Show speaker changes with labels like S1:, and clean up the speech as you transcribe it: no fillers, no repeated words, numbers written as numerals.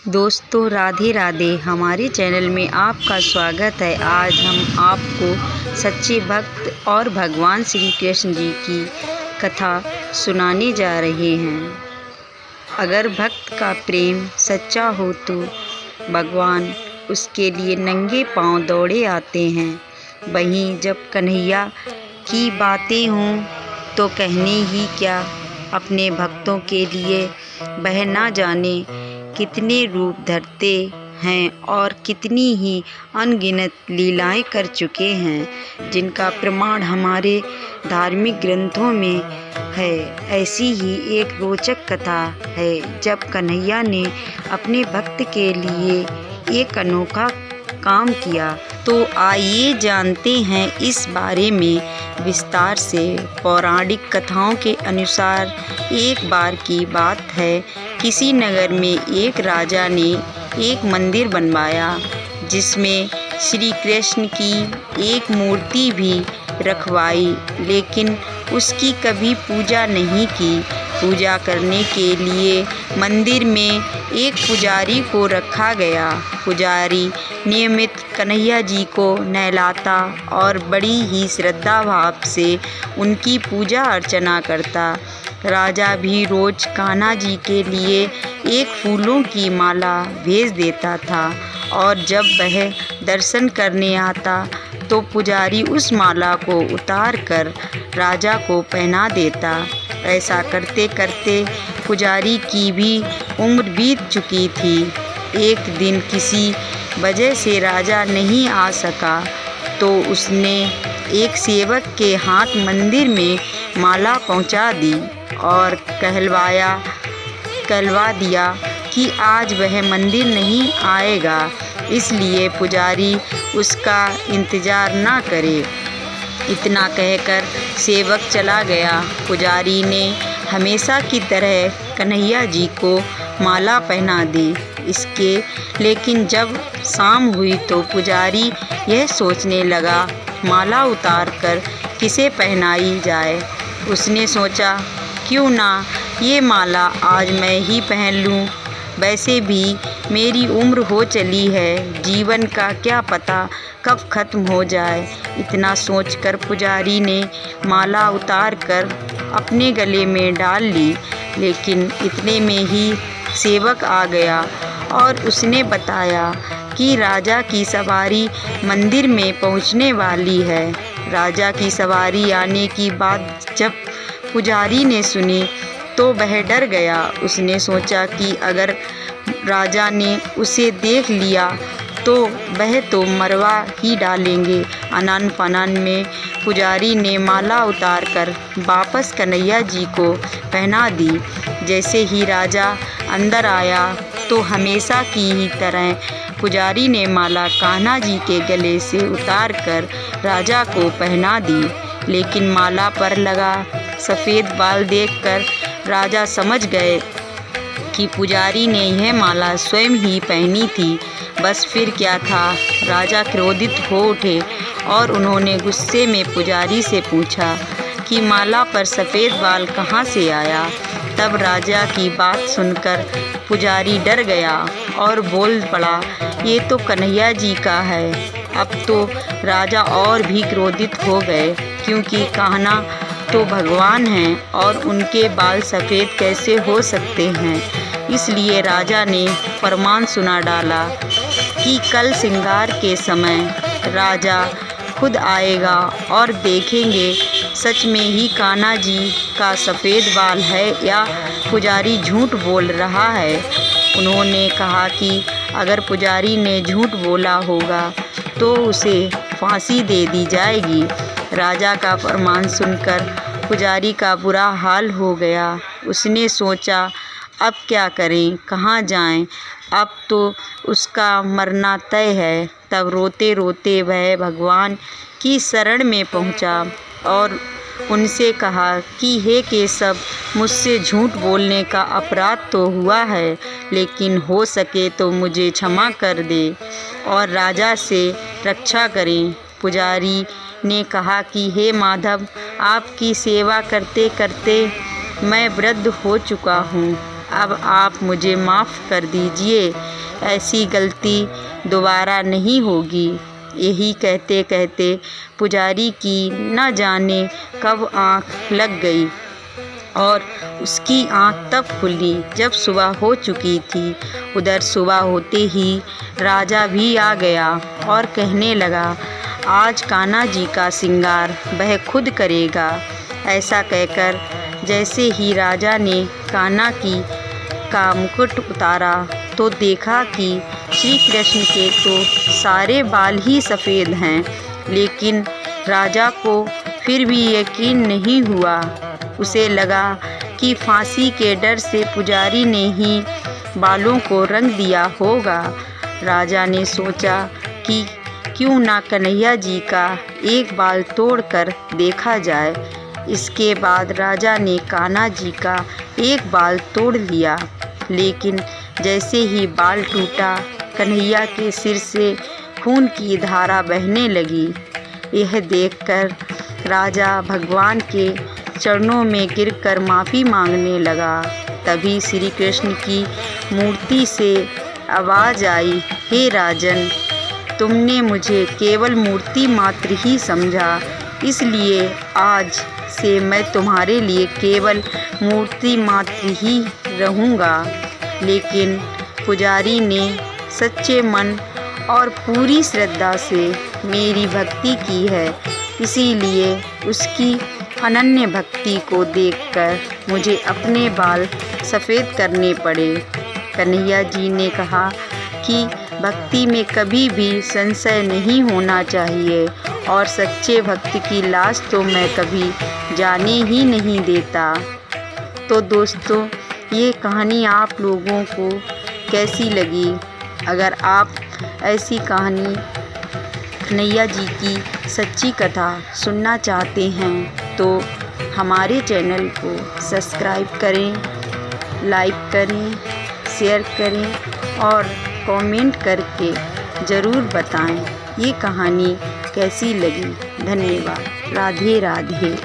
S1: दोस्तों राधे राधे। हमारे चैनल में आपका स्वागत है। आज हम आपको सच्चे भक्त और भगवान श्री कृष्ण जी की कथा सुनाने जा रहे हैं। अगर भक्त का प्रेम सच्चा हो तो भगवान उसके लिए नंगे पांव दौड़े आते हैं। वहीं जब कन्हैया की बातें हों तो कहने ही क्या, अपने भक्तों के लिए वह ना जाने कितने रूप धरते हैं और कितनी ही अनगिनत लीलाएं कर चुके हैं, जिनका प्रमाण हमारे धार्मिक ग्रंथों में है। ऐसी ही एक रोचक कथा है जब कन्हैया ने अपने भक्त के लिए एक अनोखा काम किया। तो आइए जानते हैं इस बारे में विस्तार से। पौराणिक कथाओं के अनुसार एक बार की बात है, किसी नगर में एक राजा ने एक मंदिर बनवाया जिसमें श्री कृष्ण की एक मूर्ति भी रखवाई, लेकिन उसकी कभी पूजा नहीं की। पूजा करने के लिए मंदिर में एक पुजारी को रखा गया। पुजारी नियमित कन्हैया जी को नहलाता और बड़ी ही श्रद्धा भाव से उनकी पूजा अर्चना करता। राजा भी रोज कान्हा जी के लिए एक फूलों की माला भेज देता था और जब वह दर्शन करने आता तो पुजारी उस माला को उतार कर राजा को पहना देता। ऐसा करते करते पुजारी की भी उम्र बीत चुकी थी। एक दिन किसी वजह से राजा नहीं आ सका तो उसने एक सेवक के हाथ मंदिर में माला पहुंचा दी और कहलवा दिया कि आज वह मंदिर नहीं आएगा, इसलिए पुजारी उसका इंतज़ार ना करे। इतना कहकर सेवक चला गया। पुजारी ने हमेशा की तरह कन्हैया जी को माला पहना दी लेकिन जब शाम हुई तो पुजारी यह सोचने लगा, माला उतार कर किसे पहनाई जाए। उसने सोचा, क्यों ना ये माला आज मैं ही पहन लूँ। वैसे भी मेरी उम्र हो चली है, जीवन का क्या पता कब ख़त्म हो जाए। इतना सोचकर पुजारी ने माला उतार कर अपने गले में डाल ली, लेकिन इतने में ही सेवक आ गया और उसने बताया कि राजा की सवारी मंदिर में पहुंचने वाली है। राजा की सवारी आने की बात जब पुजारी ने सुनी तो वह डर गया। उसने सोचा कि अगर राजा ने उसे देख लिया तो वह तो मरवा ही डालेंगे। अनन फनन में पुजारी ने माला उतार कर वापस कन्हैया जी को पहना दी। जैसे ही राजा अंदर आया तो हमेशा की ही तरह पुजारी ने माला कान्हा जी के गले से उतार कर राजा को पहना दी, लेकिन माला पर लगा सफ़ेद बाल देखकर राजा समझ गए कि पुजारी ने यह माला स्वयं ही पहनी थी। बस फिर क्या था, राजा क्रोधित हो उठे और उन्होंने गुस्से में पुजारी से पूछा कि माला पर सफ़ेद बाल कहाँ से आया। तब राजा की बात सुनकर पुजारी डर गया और बोल पड़ा, ये तो कन्हैया जी का है। अब तो राजा और भी क्रोधित हो गए, क्योंकि कान्हा तो भगवान हैं और उनके बाल सफ़ेद कैसे हो सकते हैं। इसलिए राजा ने फरमान सुना डाला कि कल श्रृंगार के समय राजा खुद आएगा और देखेंगे सच में ही कान्हा जी का सफ़ेद बाल है या पुजारी झूठ बोल रहा है। उन्होंने कहा कि अगर पुजारी ने झूठ बोला होगा तो उसे फांसी दे दी जाएगी। राजा का फरमान सुनकर पुजारी का बुरा हाल हो गया। उसने सोचा, अब क्या करें, कहाँ जाएं, अब तो उसका मरना तय है। तब रोते रोते वह भगवान की शरण में पहुँचा और उनसे कहा कि हे केशव, मुझसे झूठ बोलने का अपराध तो हुआ है, लेकिन हो सके तो मुझे क्षमा कर दे और राजा से रक्षा करें। पुजारी ने कहा कि हे माधव, आपकी सेवा करते करते मैं वृद्ध हो चुका हूँ। अब आप मुझे माफ़ कर दीजिए, ऐसी गलती दोबारा नहीं होगी। यही कहते कहते पुजारी की न जाने कब आँख लग गई और उसकी आँख तब खुली जब सुबह हो चुकी थी। उधर सुबह होते ही राजा भी आ गया और कहने लगा, आज कान्हा जी का श्रृंगार वह खुद करेगा। ऐसा कहकर जैसे ही राजा ने कान्हा का मुकुट उतारा तो देखा कि श्री कृष्ण के तो सारे बाल ही सफ़ेद हैं, लेकिन राजा को फिर भी यकीन नहीं हुआ। उसे लगा कि फांसी के डर से पुजारी ने ही बालों को रंग दिया होगा। राजा ने सोचा कि क्यों ना कन्हैया जी का एक बाल तोड़कर देखा जाए। इसके बाद राजा ने कान्हा जी का एक बाल तोड़ लिया, लेकिन जैसे ही बाल टूटा कन्हैया के सिर से खून की धारा बहने लगी। यह देखकर राजा भगवान के चरणों में गिरकर माफ़ी मांगने लगा। तभी श्री कृष्ण की मूर्ति से आवाज़ आई, हे राजन, तुमने मुझे केवल मूर्ति मात्र ही समझा, इसलिए आज से मैं तुम्हारे लिए केवल मूर्ति मात्र ही रहूँगा। लेकिन पुजारी ने सच्चे मन और पूरी श्रद्धा से मेरी भक्ति की है, इसीलिए उसकी अनन्य भक्ति को देखकर मुझे अपने बाल सफ़ेद करने पड़े। कन्हैया जी ने कहा कि भक्ति में कभी भी संशय नहीं होना चाहिए और सच्चे भक्त की लाज तो मैं कभी जाने ही नहीं देता। तो दोस्तों, ये कहानी आप लोगों को कैसी लगी? अगर आप ऐसी कहानी कन्हैया जी की सच्ची कथा सुनना चाहते हैं तो हमारे चैनल को सब्सक्राइब करें, लाइक करें, शेयर करें और कमेंट करके ज़रूर बताएं ये कहानी कैसी लगी। धन्यवाद। राधे राधे।